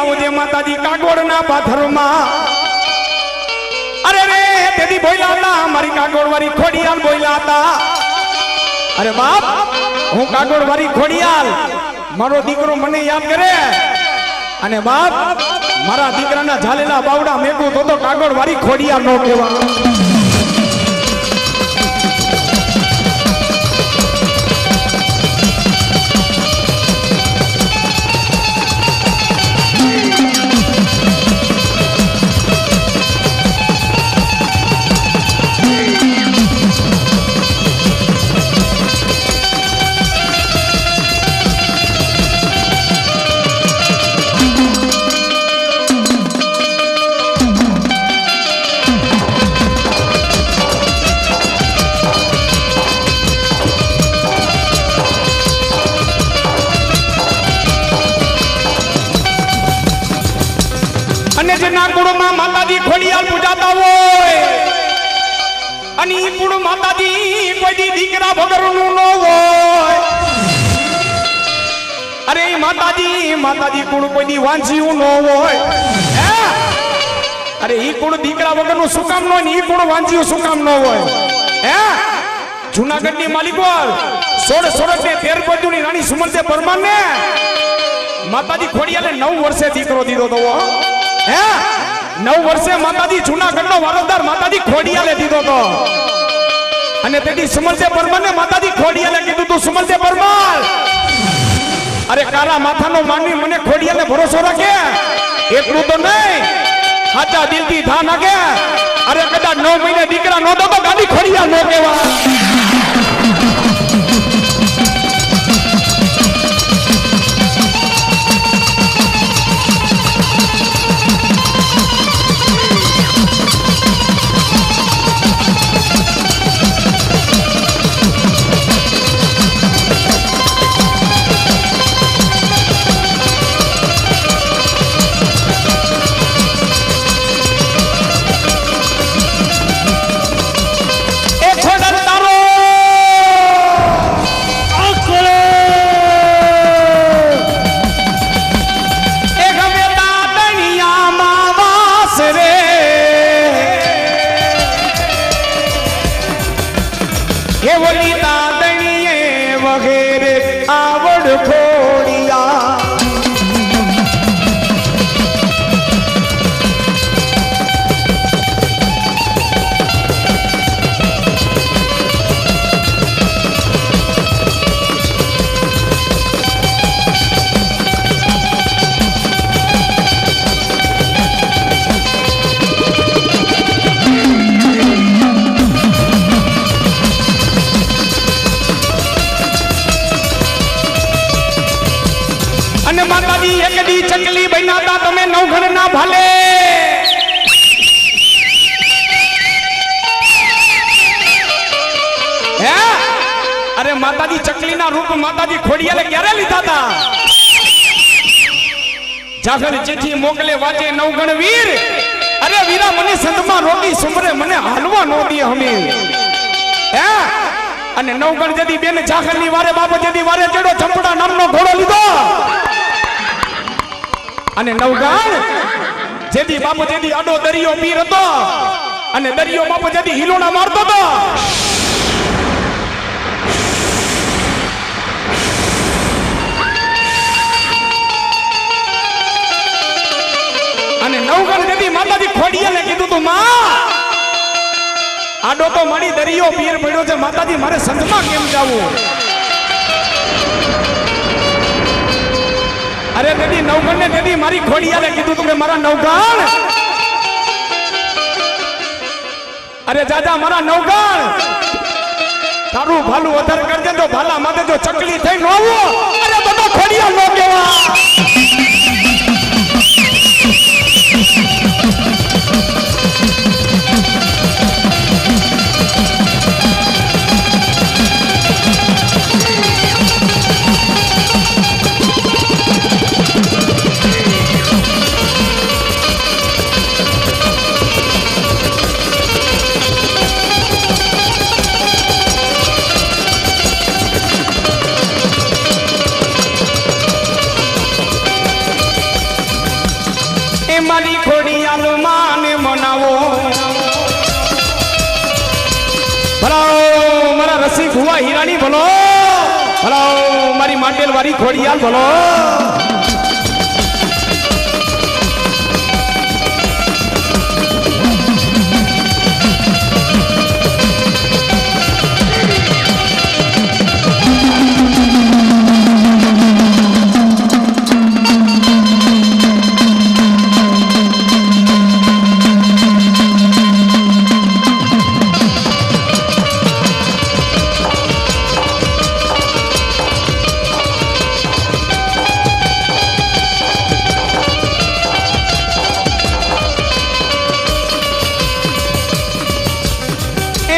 આવજે માતાજી કાગોળના પાથરમાં અરે રે તેદી બોલ્યા હતા મારી કાગોળવાળી ખોડિયાલ બોલ્યા હતા અરે બાપ હું કાગોળવાળી ખોડિયાલ મારો દીકરો મને યાદ કરે અને બાપ મારા દીકરાના ઝાલેલા બાવડા મેકું તો કાગોળવાળી ખોડિયાલ નો કહેવા માતાજી ખોડિયાલ પૂજાતા હોય અને ઈ કુળ માતાજી કોઈ દીકરા વગરનું ન હોય અરે માતાજી કુળ કોઈ વાંચ્યું ન હોય અરે ઈ કુળ દીકરા વગરનું શું કામ ન હોય ને ઈ કુળ વાંચ્યું શું કામ ન હોય જૂનાગઢની માલિકોર 16 ને 13 બાજુની રાણી સુમનદે પરમાર ને માતાજી ખોડિયાલે 9 વર્ષે દીકરો દીધો તો 9 વર્ષે માતાજી જૂનાગઢનો વારસદાર માતાજી ખોડિયાલે દીધો તો અને તેથી સુમનદે પરમાર ને માતાજી ખોડિયાલે કીધું તું સુમનદે પરમાર અરે કાલા માથાનો માનવી મને ખોડિયાલે ભરોસો રાખે એટલું તો નહીં સાચા દિલથી ધા નાખે અરે કદાચ 9 મહિને દીકરા નો દો તો ગાડી ખોડિયાલ નો કહેવા ચકલી બન્યા તમે નવઘણ ના ભાલે અરે માતાજી ચકલી ના રૂપ માતાજી ખોડિયાલે ક્યારે લીધા હતા જાગર ચિઠ્ઠી મોકલે વાંચે નવઘણ વીર અરે વીરા મને સંતમાં રોટી સુમરે મને હાલવા નો દે હમે અને નવઘણ જદી બેન જાગર ની વારે બાપ જદી વારે ચડો ચંપડા નામનો ઘોડો લીધો અને નવઘણ જેદી બાપુ જેદી આડો દરિયો પીર હતો અને દરિયો બાપુ જેદી હિલોણા મારતો હતો અને નવઘણ જેદી માતાજી ખોડિયાલે કીધું તું માં આડો તો મારી દરિયો પીર પડ્યો છે માતાજી મારે સંતમાં કેમ જાવું અરે દેદી નવઘણ ને દેદી મારી ખોડિયાલે કીધું તું કે મારા નવઘણ અરે દાદા મારા નવઘણ તારું ભાલું વધારે કરજે તો ભાલા માટે જો ચકલી થઈ ન આવો અરે બધો ખોડિયાલ નો કહેવા મારી ખોડિયાલ માને મનાવો ભલો મારા રસી ભુવા હીરાની ભલો ભલો મારી માંડેલ વાળી ખોડિયાલ ભલો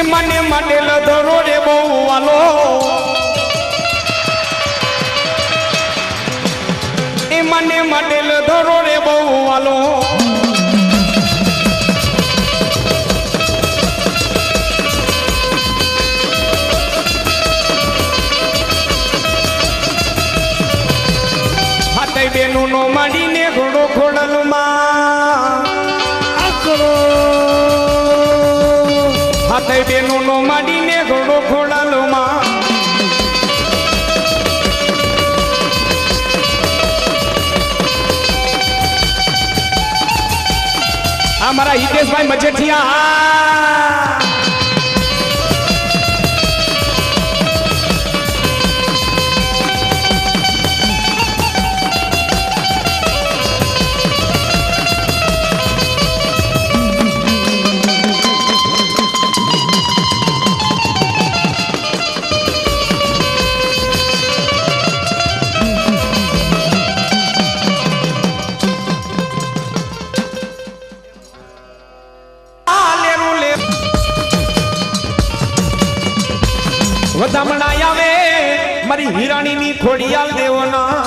મને માંડેલ ધરો રે બહુ વાલો એ મને માંડેલ ધરો રે બહુ વાલો હાથે બેનું નો માંડીને ઘોડો ખોડલમાં હાથે બેનું નો માંડીને ઘોડો ખોડાલમાં આ મારા હિતેશભાઈ મજેઠિયા વધામણા આવે મારી હીરાણી ની ખોડિયાલ દેવના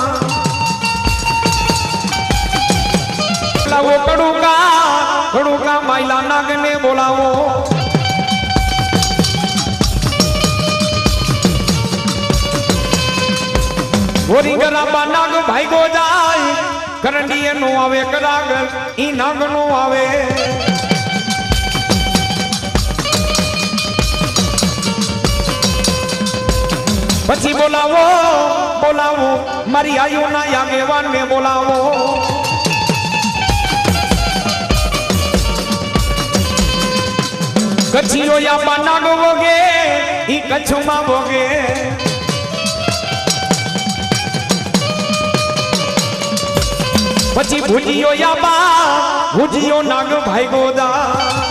બોલાવો કડુકા માયલા નાગને બોલાવો હોરી ગરાબા નાગ ભાઈગો જાય કરંડીએ નો આવે કરાગર ઈ નાગ નો આવે પછી બોલાવો મારી આયુના આગેવાન ને બોલાવો કચ્છીઓ યા નાગ વગે ઈ કચ્છમાં વગે પછી ભુજીઓ ભુજીઓ નાગ ભાઈ ગોદા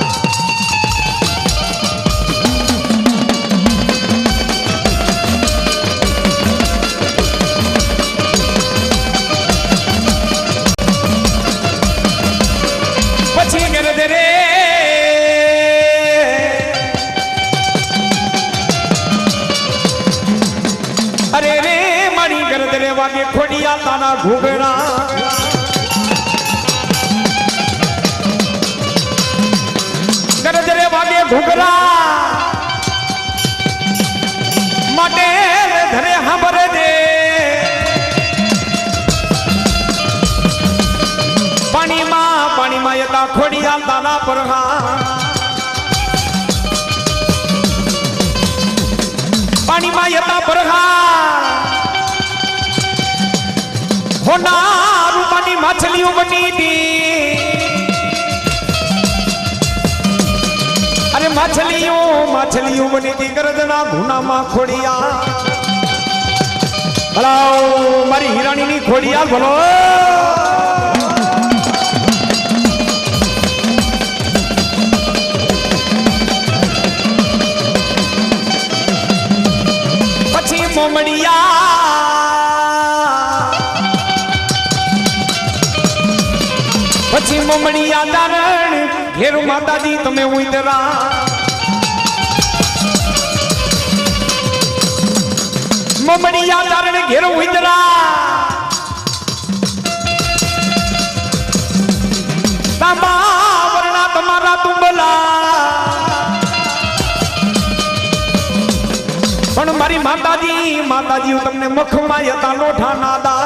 વાગે ખોડિયા તાના ઘૂઘરા ગરજરે વાગે ઘૂઘરા માટે ધરે હાંભરે દે પાણીમાં યતા ખોડિયા તાના પરહા પાણીમાં યતા પરહા હોના રૂપાની માછલીઓ બની હતી અરે માછલીઓ બની હતી ગરદના ધૂનામાં ખોડિયા ભલો મારી હીરાણી ની ખોડિયા ભલો પછી મોમડિયા પછી મોમડિયા દારણ ઘેર માતાજી તમે ઉતરા મોમડિયા દારણ ઘેર ઉતરા તાંબા વર્ણા તમારા તુંબલા પણ મારી માતાજી તમને મુખમાં યતા લોઠા નાદા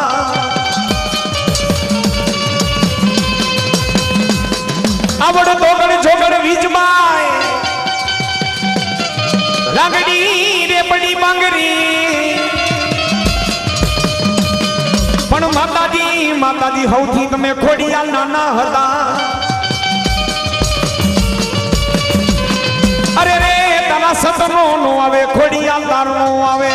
જોગડ દોગડ જોગડ વીજબાઈ રાગડી રે પડી બાંગરી પણ માતાજી હૌથી તમે ખોડિયાલ નાના હતા અરે રે તારા સતનો નો આવે ખોડિયાલ તાર નો આવે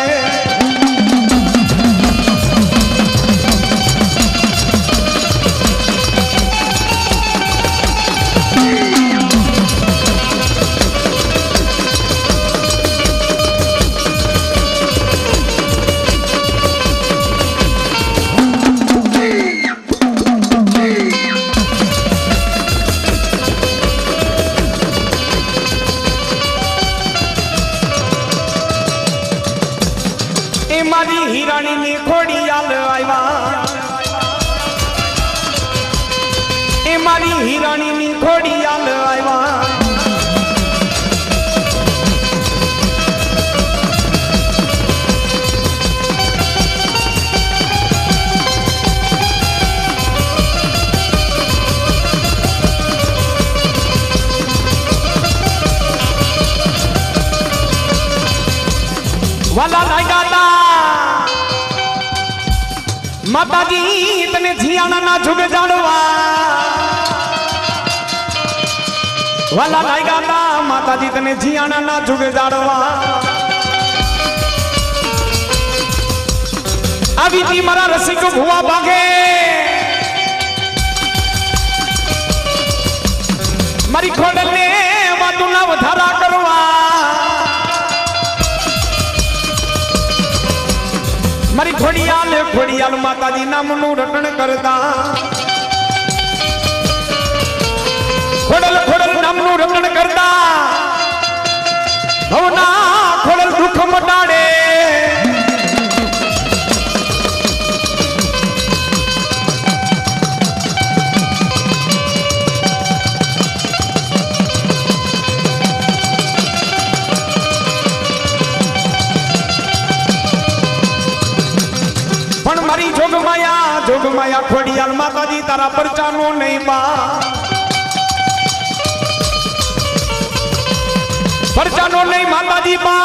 મારી હીરાણી ની ખોડિયાલ આવ્યા એ મારી હીરાણી ની ખોડિયાલ આવ્યા વાલા લાગ્યા માતાજી તને જીયાણા ના જુગ જાડવા વાલા લાગ્યા માતાજી તને જીયાણા ના જુગ જાડવા આવી તી મારા રસિક ભુવા ભાગે મારી ખોડલ ને વાતું ના વધારા કરવા મારી ખોડિયાલ માતાજી નામનું રટણ કરતા ખોડલ નામનું રટણ કરતા ભવના ખોડલ દુઃખ મટાડે જોગમાયા ખોડિયાલ માતાજી તારા પરચાનો નહીં બા પરચાનો નહીં માતાજી બા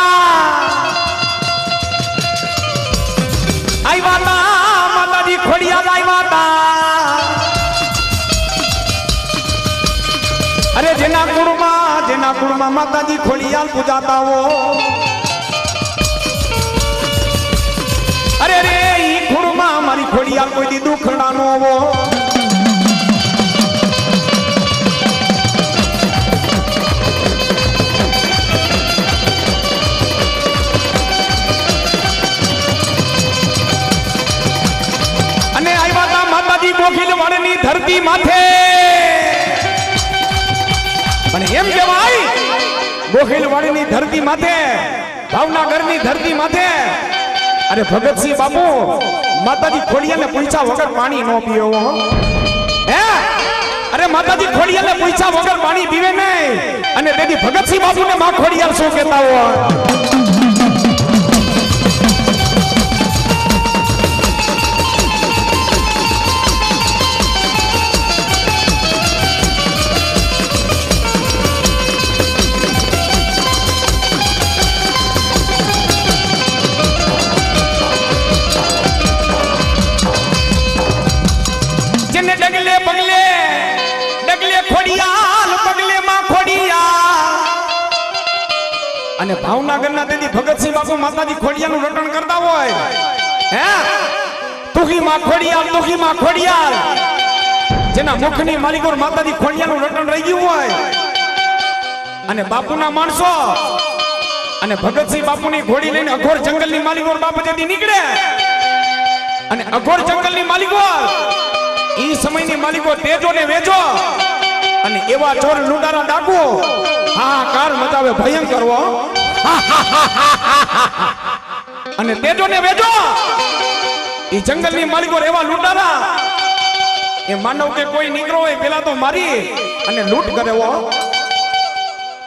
આવ્યા માતાજી ખોડિયાલ આવ્યા અરે જેના કુળમાં માતાજી ખોડિયાલ પૂજાતા હો અરે રે ઈ ખુરમાં મારી ખોડિયાલ કોઈ દી દુખડા નો આવો અને આવ્યા તા માતાજી બોખીલ વણની ધરતી માથે અને એમ કહેવાય બોખીલ વણની ધરતી માથે ભાવનગરની ધરતી માથે અરે ભગતસિંહ બાપુ માતાજી ખોડિયાને પૂછ્યા વગર પાણી નો પીવો હે અરે માતાજી ખોડિયાને પૂછ્યા વગર પાણી પીવે નહીં અને તેથી ભગતસિંહ બાપુને માં ખોડિયાલ શું કહેતા હોય અને ભાવનગરના તેથી ભગતસિંહ બાપુ માતાજી ખોડિયાનું રટણ કરતા હોય હે તુખી માં ખોડિયાલ જેના મુખની માલિકોર માતાજી ખોડિયાનું રટણ રહી ગયું હોય અને બાપુના માણસો અને ભગતસિંહ બાપુની ઘોડી લઈને અઘોર જંગલની માલિકોર બાપુ જેથી નીકળે અને અઘોર જંગલની માલિકોર ઈ સમયની માલિકો તેજો ને વેજો અને એવા ચોર લૂંટારા ડાકુ હાહાકાર મચાવે ભયંકર હો અને તેજો ને વેજો ઈ જંગલની માલિકો એવા લૂંટારા એ માનવ કે કોઈ નીકળો હોય પેલા તો મારી અને લૂંટ કરે હો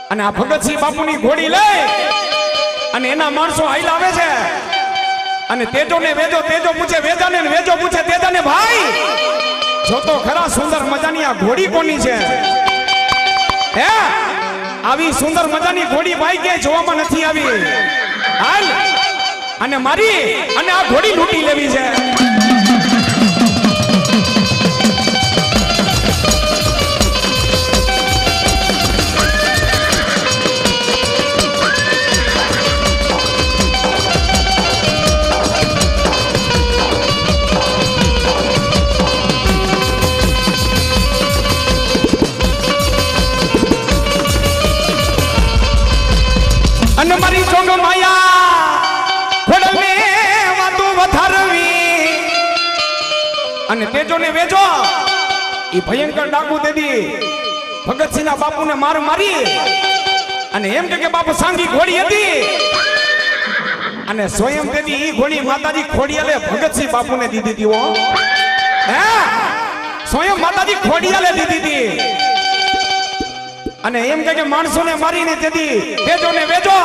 અને આ ભગતસિંહ બાપુની ઘોડી લઈ અને એના માણસો આઈલ આવે છે અને તેજો ને વેજો તેજો પૂછે વેજાને ને વેજો પૂછે તેજાને ભાઈ જો તો ખરા સુંદર મજાની આ ઘોડી કોની છે હે આવી સુંદર મજાની ઘોડી ભાઈ કે જોવામાં નથી આવી હાલ અને મારી અને આ ઘોડી લૂંટી લેવી છે અને મારી ચોંગ માયા ખોડલે વાતું વધારવી અને તેજો ને વેજો ઈ ભયંકર ડાકુ દેદી ભગતસિંહના બાપુને માર મારી અને એમ કે બાપુ સાંગી ઘોડી હતી અને સ્વયં દેદી ઈ ઘોડી માતાજી ખોડિયાલે ભગતસિંહ બાપુને દીધી હતી હો હે સ્વયં માતાજી ખોડિયાલે દીધી હતી અને એમ કે માણસોને મારીને તેથી વેજો ને વેજો